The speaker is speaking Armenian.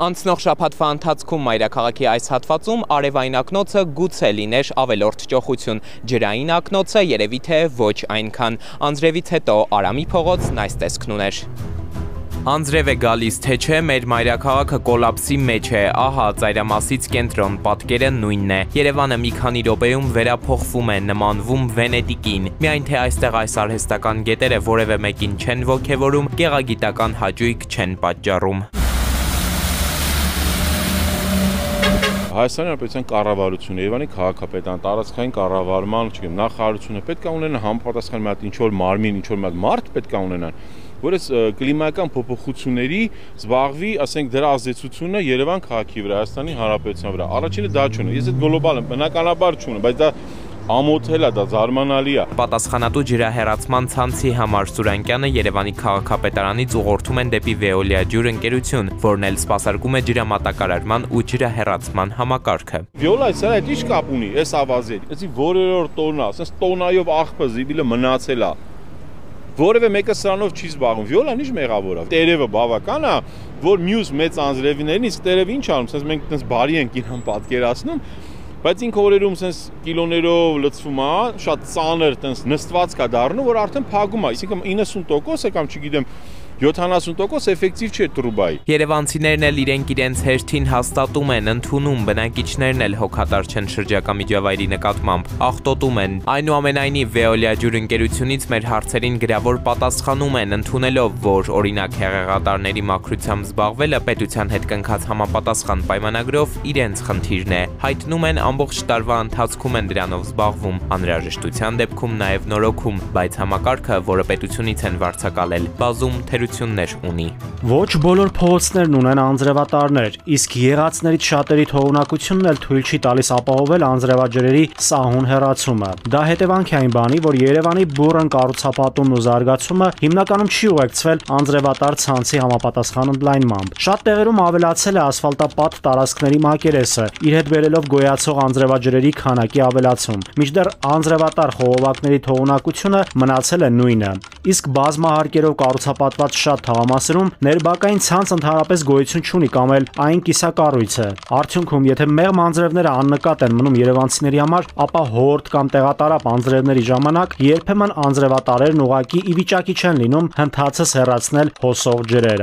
Անցնող շաբաթվա ընթացքում մայրաքաղաքի այս հատվածում արևային ակնոցը գուցե լիներ ավելորդ ճոխություն, ջրային ակնոցը երևի թե ոչ այնքան, անձրևից հետո Արամի փողոցն այս տեսքն ուներ։ Անձրև է գալիս, թե չէ, մեր մայրաքաղաքը կոլապսի մեջ է, ահա ծայրամասից կենտրոն, պատկերը նույնն է։ Երևանը մի քանի րոպեում վերափոխվում է, նմանվում Վենետիկին։ Միայն թե այստեղ այս արհեստական գետերը որևէ մեկին չեն ոգևորում, գեղագիտական հաճույք չեն պատճառում։ Հայաստանի Հանրապետության կառավարությունը, Երևանի քաղաքապետարան, տարածքային կառավարման, նախարարությունը պետք է ունենան համապատասխան մի հատ ինչ-որ մարմին, ինչ-որ մի հատ մարդ պետք է ունենան, որ այս կլիմայական փոփոխությունների զբաղվի, ասենք դրա ազդեցությունը Երևան քաղաքի վրա, Հայաստանի Հանրապետության վրա։ Առաջինը դա չունի, ես այդ գլոբալ եմ, բնականաբար չունեմ, բայց դա ամոթել է, դա զարմանալի է։ Պատասխանատու ջրահեռացման ցանցի համար Սուրանկյանը Երևանի քաղաքապետարանից ուղղորդում են դեպի Veolia ջուր ընկերություն, որն էլ սպասարկում է ջրամատակարարման ու ջրահեռացման համակարգը։ Veolia-ից սա ինչ կապ ունի, այս ավազի հետ։ Այսի որերոր տոննա, ասես տոննայով աղբը զիբիլը մնացել է։ Որևէ մեկը սրանով չի զբաղվում։ Veolia-ն ինչ մեղավոր է։ Տերևը բավական է, որ մյուս մեծ անձրևիներին, իսկ տերևը ինչ անում, ասես մենք այդպես բարի ենք իրան պատկերացնում, բայց ինքը օրերում sense կիլոներով լցվում է, շատ ծանր տենց նստված կա դառնում, որ արդեն փակում է, այսինքն 90% է կամ չգիտեմ 70% էֆեկտիվ չէ տրուբայի։ Երևանցիներն էլ իրենց հերթին հաստատում են, ընդունում, բնակիչներն էլ հոգատար չեն շրջակա միջավայրի նկատմամբ, աղտոտում են։ Այնուամենայնիվ Veolia ջուր ընկերությունից մեր հարցերին գրավոր պատասխանում են, ընդունելով, որ օրինակ հեղեղատարների մաքրությամբ զբաղվելը պետության հետ կնքած համապատասխան պայմանագրով իրենց խնդիրն է։ Հայտնում են ամբողջ տարվա ընթացքում են դրանով զբաղվում, անհրաժեշտության դեպքում նաև նորոգում, բայց համակարգը, որը պետությունից են վարձակալել, բազում ունի։ Ոչ բոլոր փողոցներն ունեն անձրևատարներ, իսկ եղածներից շատերի թողունակությունն էլ թույլ չի տալիս ապահովել անձրևաջրերի սահուն հեռացումը։ Դա հետևանք է այն բանի, որ Երևանի բուռն կառուցապատումն ու զարգացումը հիմնականում չի ուղեկցվել անձրևատար ցանցի համապատասխան ընդլայնմամբ։ Շատ տեղերում ավելացել է ասֆալտապատ տարածքների մակերեսը, իր հետ բերելով գոյացող անձրևաջրերի քանակի ավելացում։ Մինչդեռ անձրևատար խողովակների թողունակությունը մնացել է նույնը։ Իսկ բազմահարկերով կառուցապատված շատ թաղամասերում ներբակային ցանց ընդհանրապես գոյություն չունի կամ էլ այն կիսակառույց է։ Արդյունքում, եթե մեղմ անձրևները աննկատ են մնում երևանցիների համար, ապա հորդ կամ տեղատարապ անձրևների ժամանակ երբեմն անձրևատարերն ուղղակի ի վիճակի չեն լինում հնդհացս հեռացնել հոսող ջրերը։